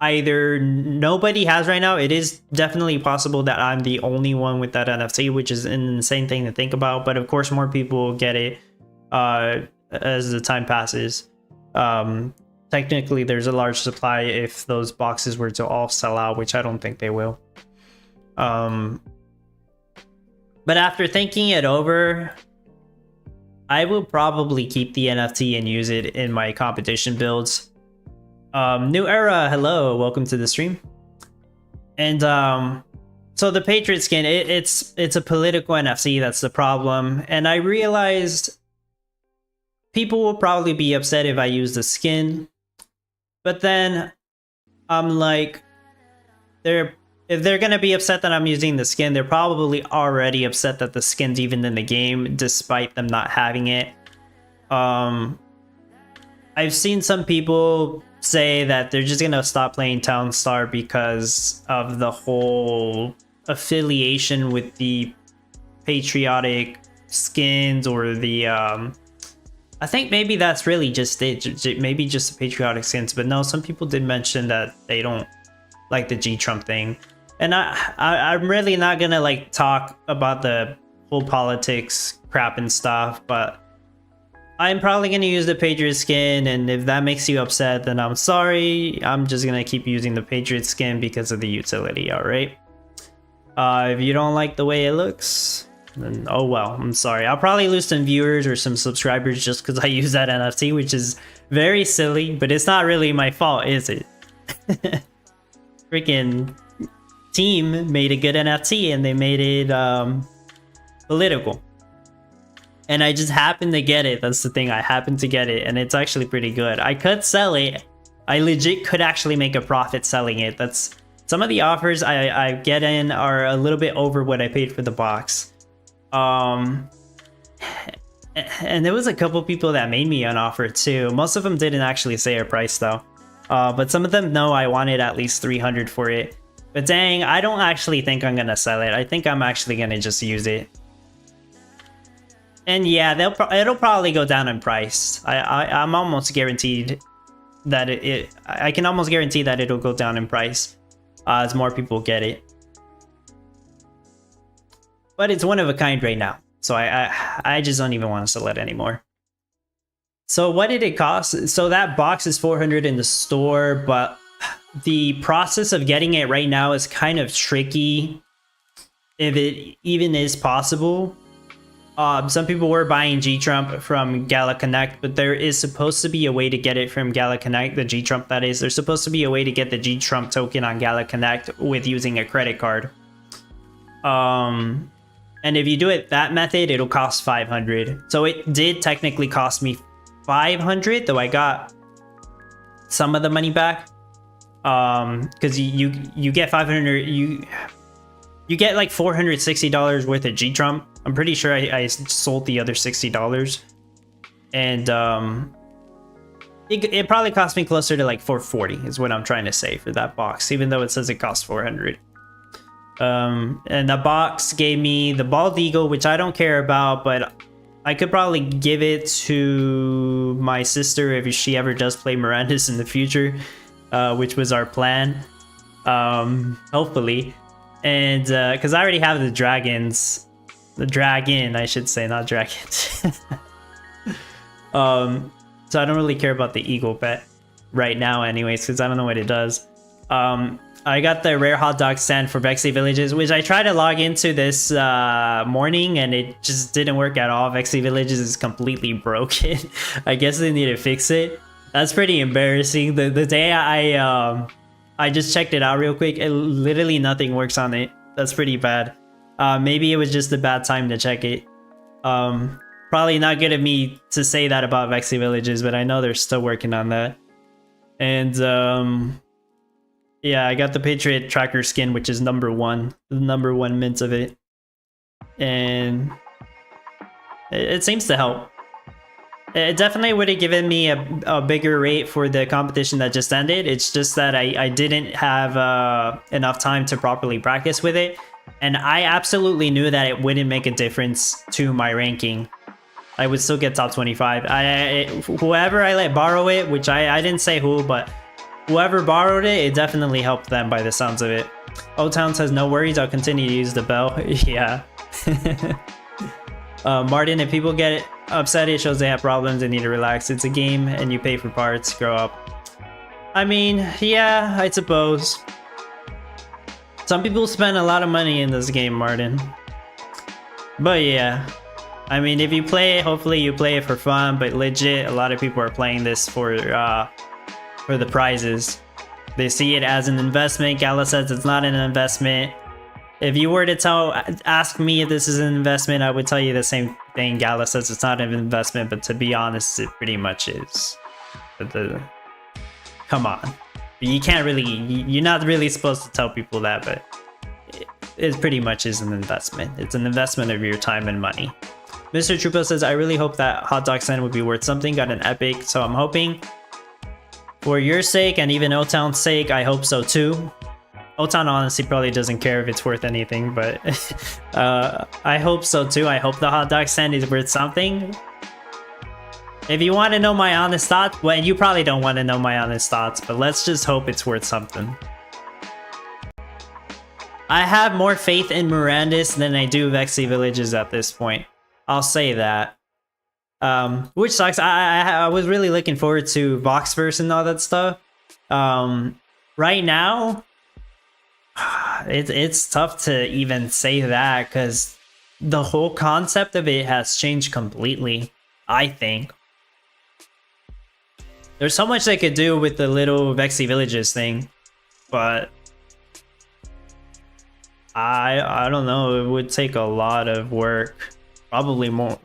either nobody has right now. It is definitely possible that I'm the only one with that NFT, which is an insane thing to think about, but of course more people will get it as the time passes. Technically there's a large supply if those boxes were to all sell out, which I don't think they will. But after thinking it over, I will probably keep the NFT and use it in my competition builds. New Era, hello, welcome to the stream. And so the Patriot skin, it's a political NFT, that's the problem. And I realized people will probably be upset if I use the skin. But then I'm like, if they're gonna be upset that I'm using the skin, they're probably already upset that the skin's even in the game, despite them not having it. I've seen some people say that they're just gonna stop playing Townstar because of the whole affiliation with the patriotic skins, or the I think maybe that's really just it, maybe just the patriotic skins. But no, some people did mention that they don't like the G-Trump thing. And I'm really not gonna like talk about the whole politics crap and stuff, but I'm probably gonna use the Patriot skin, and if that makes you upset, then I'm sorry. I'm just gonna keep using the Patriot skin because of the utility, alright? If you don't like the way it looks, then oh well, I'm sorry. I'll probably lose some viewers or some subscribers just because I use that NFT, which is Very silly, but it's not really my fault, is it? Freaking team made a good NFT and they made it political. And I just happened to get it. That's the thing. I happened to get it, and it's actually pretty good. I could sell it. I legit could actually make a profit selling it. That's some of the offers I get in are a little bit over what I paid for the box. And there was a couple people that made me an offer too. Most of them didn't actually say a price though. But some of them know I wanted at least 300 for it. But dang, I don't actually think I'm gonna sell it. I think I'm actually gonna just use it. And yeah, it'll probably go down in price. I'm almost guaranteed that I can almost guarantee that it'll go down in price as more people get it. But it's one of a kind right now, so I just don't even want to sell it anymore. So what did it cost? So that box is 400 in the store, but the process of getting it right now is kind of tricky, if it even is possible. Some people were buying G-Trump from Gala Connect, but there is supposed to be a way to get it from Gala Connect, the G-Trump that is. There's supposed to be a way to get the G-Trump token on Gala Connect with using a credit card. And if you do it that method, it'll cost 500. So it did technically cost me 500, though I got some of the money back. Because you get 500, you get like $460 worth of G-Trump. I'm pretty sure I sold the other $60, and it probably cost me closer to like 440 is what I'm trying to say for that box, even though it says it costs 400. And the box gave me the bald eagle, which I don't care about, but I could probably give it to my sister if she ever does play Miranda's in the future, which was our plan, hopefully. And because I already have the dragons. The dragon, I should say, not dragons. So I don't really care about the eagle pet right now anyways, because I don't know what it does. I got the rare hot dog stand for Vexy Villages, which I tried to log into this morning and it just didn't work at all. Vexy Villages is completely broken. I guess they need to fix it. That's pretty embarrassing. The day I just checked it out real quick, literally nothing works on it. That's pretty bad. Maybe it was just a bad time to check it. Probably not good of me to say that about Vexy Villages, but I know they're still working on that. And yeah, I got the Patriot tracker skin, which is #1, the #1 mint of it. And it seems to help. It definitely would have given me a bigger rate for the competition that just ended. It's just that I didn't have enough time to properly practice with it. And I absolutely knew that it wouldn't make a difference to my ranking. I would still get top 25. Whoever I let borrow it, which I didn't say who, but whoever borrowed it, it definitely helped them by the sounds of it. O-Town says, no worries, I'll continue to use the bell. Yeah. Martin, if people get upset, it shows they have problems, they need to relax. It's a game and you pay for parts, grow up. I mean, yeah, I suppose. Some people spend a lot of money in this game, Martin. But yeah, I mean, if you play it, hopefully you play it for fun, but legit, a lot of people are playing this for the prizes. They see it as an investment. Gala says it's not an investment. If you were to ask me if this is an investment, I would tell you the same thing. Gala says it's not an investment, but to be honest, it pretty much is. Come on. You can't really, you're not really supposed to tell people that, but it pretty much is an investment. It's an investment of your time and money. Mr. Trupo says, I really hope that hot dog stand would be worth something. Got an epic, so I'm hoping. For your sake and even O-Town's sake, I hope so too. O-Town honestly probably doesn't care if it's worth anything, but I hope so too. I hope the hot dog stand is worth something. If you want to know my honest thoughts, well, you probably don't want to know my honest thoughts, but let's just hope it's worth something. I have more faith in Miranda's than I do Vexy Villages at this point. I'll say that. Which sucks. I was really looking forward to Voxverse and all that stuff. Right now, it's tough to even say that because the whole concept of it has changed completely, I think. There's so much they could do with the little Vexy Villages thing, but I don't know. It would take a lot of work, probably more.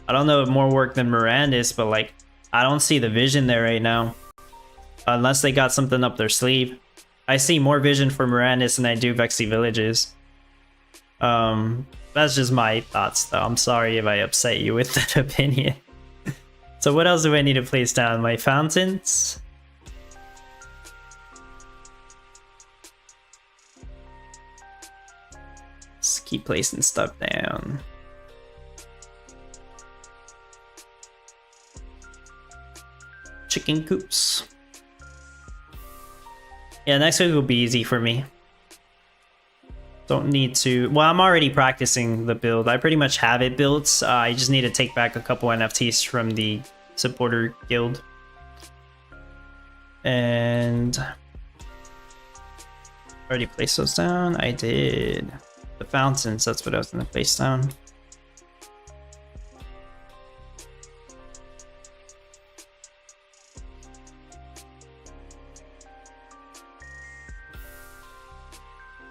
I don't know if more work than Miranda's, but like I don't see the vision there right now, unless they got something up their sleeve. I see more vision for Miranda's than I do Vexy Villages. That's just my thoughts, though. I'm sorry if I upset you with that opinion. So what else do I need to place down? My fountains? Just keep placing stuff down. Chicken coops. Yeah, next week will be easy for me. Don't need to... Well, I'm already practicing the build. I pretty much have it built. I just need to take back a couple NFTs from the supporter guild. And... already placed those down? I did. The fountains, that's what I was going to place down.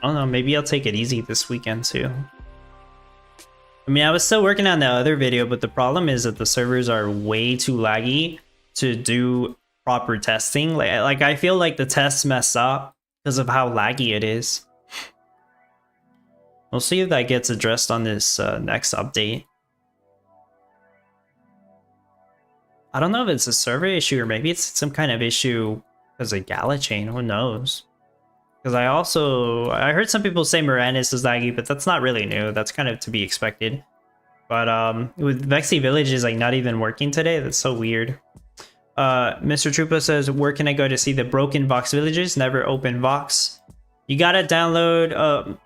I don't know, maybe I'll take it easy this weekend too. I mean, I was still working on the other video, but the problem is that the servers are way too laggy to do proper testing. Like I feel like the tests mess up because of how laggy it is. We'll see if that gets addressed on this next update. I don't know if it's a server issue or maybe it's some kind of issue because of Gala chain, who knows? Because I heard some people say Miranda's is laggy, but that's not really new. That's kind of to be expected. But with Vexy Villages like not even working today, that's so weird. Mr. Trupa says, where can I go to see the broken Vox Villages? Never open Vox. You gotta download.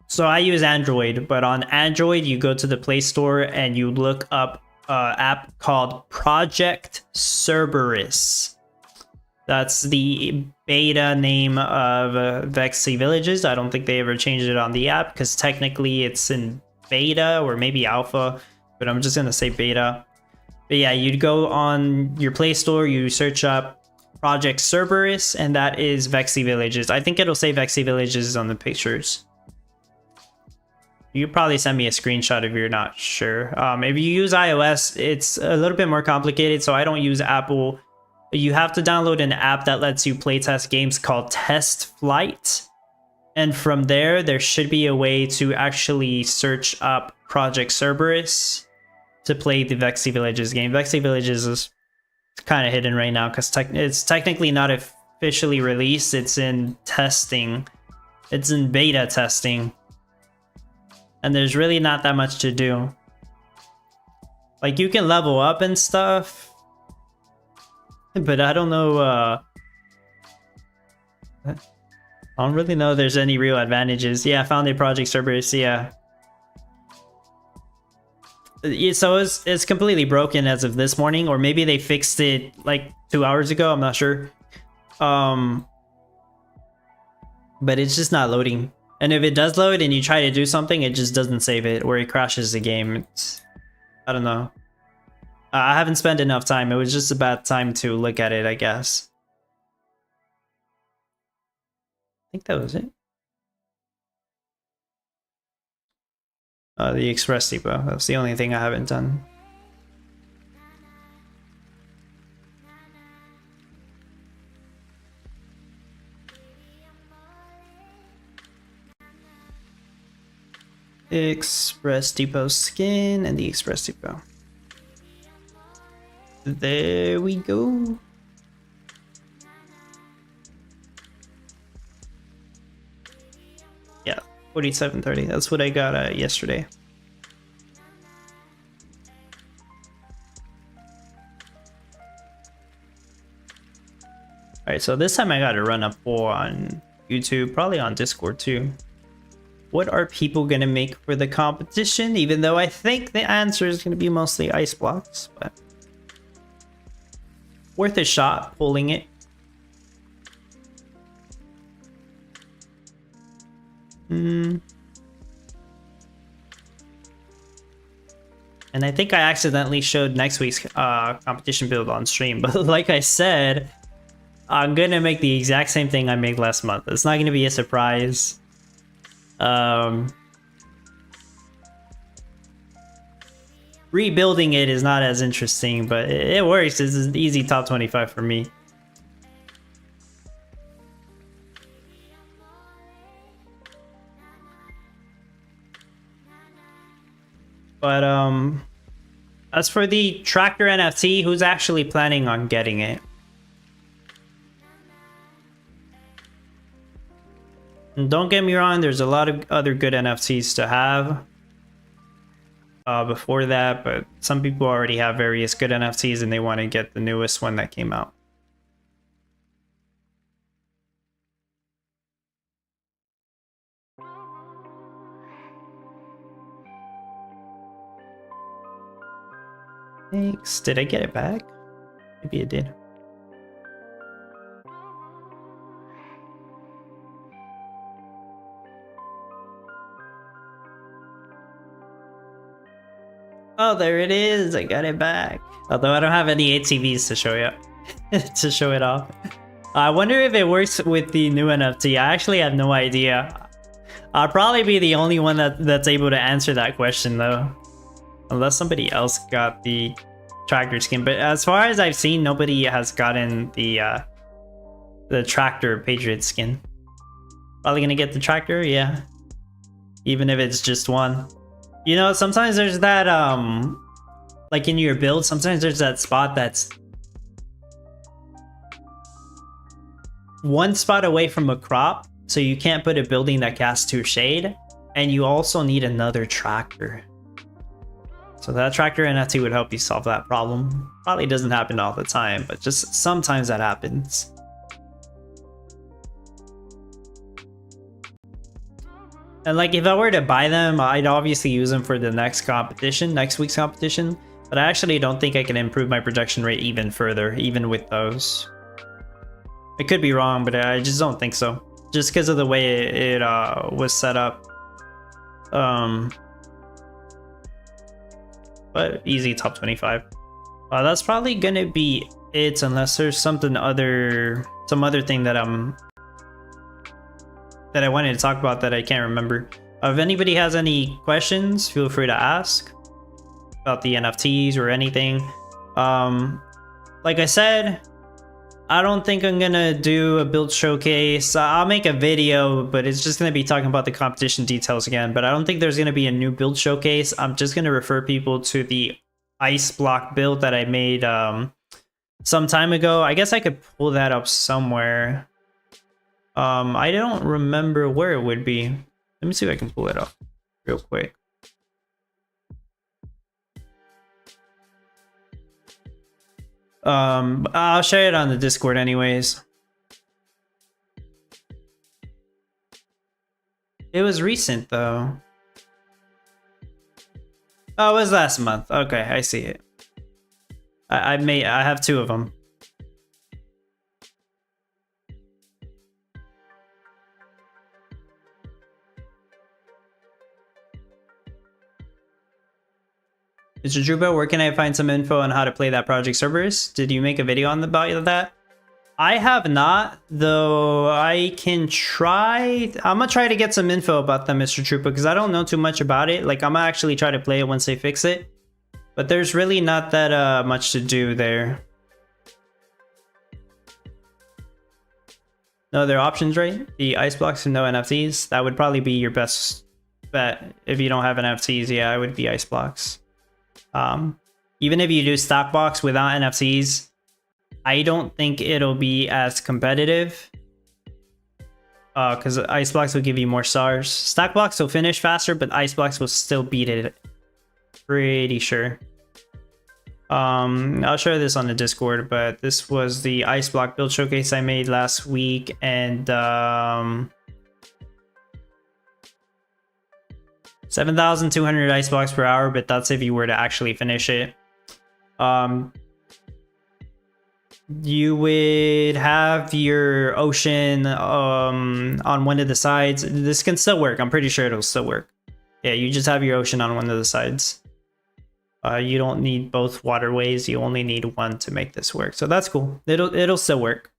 So I use Android, but on Android you go to the Play Store and you look up an app called Project Cerberus. That's the beta name of Vexy Villages. I don't think they ever changed it on the app because technically it's in beta or maybe alpha, but I'm just gonna say beta. But yeah, you'd go on your Play Store, you search up Project Cerberus, and that is Vexy Villages. I think it'll say Vexy Villages on the pictures. You could probably send me a screenshot if you're not sure. If you use iOS, it's a little bit more complicated, so I don't use Apple. You have to download an app that lets you playtest games called Test Flight. And from there should be a way to actually search up Project Cerberus to play the Vexy Villages game. Vexy Villages is kind of hidden right now because it's technically not officially released. It's in testing. It's in beta testing. And there's really not that much to do. Like, you can level up and stuff. But I don't know, I don't really know if there's any real advantages. Yeah, I found a Project Cerberus, yeah. So it's completely broken as of this morning, or maybe they fixed it like 2 hours ago, I'm not sure. But it's just not loading. And if it does load and you try to do something, it just doesn't save it, or it crashes the game. I don't know. I haven't spent enough time. It was just a bad time to look at it, I guess. I think that was it. The Express Depot. That's the only thing I haven't done. Express Depot skin and the Express Depot. There we go. Yeah, 4730. That's what I got yesterday. Alright, so this time I gotta run a poll on YouTube, probably on Discord too. What are people gonna make for the competition? Even though I think the answer is gonna be mostly ice blocks, but worth a shot pulling it. And I think I accidentally showed next week's competition build on stream. But like I said, I'm gonna make the exact same thing I made last month. It's not gonna be a surprise. Rebuilding it is not as interesting, but it works. It's an easy top 25 for me. But as for the tractor NFT, who's actually planning on getting it? And don't get me wrong, there's a lot of other good NFTs to have before that, but some people already have various good NFTs and they want to get the newest one that came out. Thanks. Did I get it back? Maybe it did. Oh, there it is. I got it back. Although I don't have any ATVs to show you to show it off. I wonder if it works with the new NFT. I actually have no idea. I'll probably be the only one that's able to answer that question though. Unless somebody else got the tractor skin. But as far as I've seen, nobody has gotten the tractor Patriot skin. Probably gonna get the tractor, yeah. Even if it's just one. You know, sometimes there's that, like in your build, sometimes there's that spot that's one spot away from a crop, so you can't put a building that casts 2 shade, and you also need another tractor. So that tractor NFT would help you solve that problem. Probably doesn't happen all the time, but just sometimes that happens. And like if I were to buy them, I'd obviously use them for the next week's competition. But I actually don't think I can improve my production rate even further, even with those. I could be wrong, but I just don't think so. Just because of the way it was set up. But easy top 25. That's probably gonna be it, unless there's some other thing that I wanted to talk about that I can't remember. If anybody has any questions, feel free to ask about the NFTs or anything. Like I said, I don't think I'm gonna do a build showcase. I'll make a video, but it's just gonna be talking about the competition details again. But I don't think there's gonna be a new build showcase. I'm just gonna refer people to the ice block build that I made some time ago. I guess I could pull that up somewhere. I don't remember where it would be. Let me see if I can pull it up real quick. I'll share it on the Discord anyways. It was recent though. Oh, it was last month. Okay, I see it. I have 2 of them. Mr. Druba, where can I find some info on how to play that project servers? Did you make a video on about that? I have not, though I can try. I'm gonna try to get some info about them, Mr. Trooper, because I don't know too much about it. Like, I'm gonna actually try to play it once they fix it. But there's really not that much to do there. No other options, right? The ice blocks and no NFTs. That would probably be your best bet. If you don't have NFTs, yeah, it would be ice blocks. Even if you do stock box without NFTs, I don't think it'll be as competitive. Because ice blocks will give you more stars. Stock blocks will finish faster, but ice blocks will still beat it. Pretty sure. I'll share this on the Discord, but this was the ice block build showcase I made last week, and 7,200 ice blocks per hour, but that's if you were to actually finish it. You would have your ocean on one of the sides. This can still work. I'm pretty sure it'll still work. Yeah, you just have your ocean on one of the sides. You don't need both waterways. You only need one to make this work. So that's cool. It'll still work.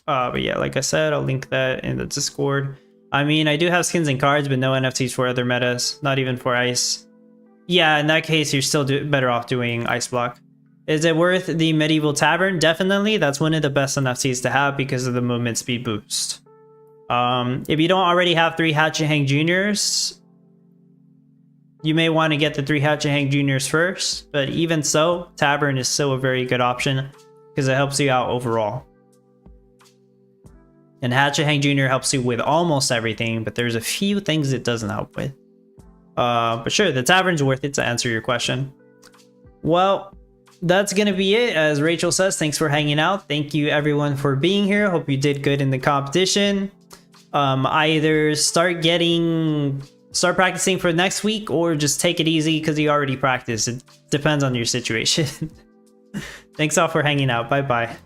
But yeah, like I said, I'll link that in the Discord. I mean, I do have skins and cards, but no NFTs for other metas. Not even for Ice. Yeah, in that case, you're still better off doing Ice Block. Is it worth the Medieval Tavern? Definitely. That's one of the best NFTs to have because of the movement speed boost. If you don't already have 3 Hatchet Hank Juniors, you may want to get the 3 Hatchet Hank Juniors first, but even so, Tavern is still a very good option because it helps you out overall. And Hatchet Hank Jr. helps you with almost everything, but there's a few things it doesn't help with. But sure, the Tavern's worth it to answer your question. Well, that's gonna be it. As Rachel says, thanks for hanging out. Thank you everyone for being here. Hope you did good in the competition. Either start practicing for next week or just take it easy because you already practiced. It depends on your situation. Thanks all for hanging out. Bye bye.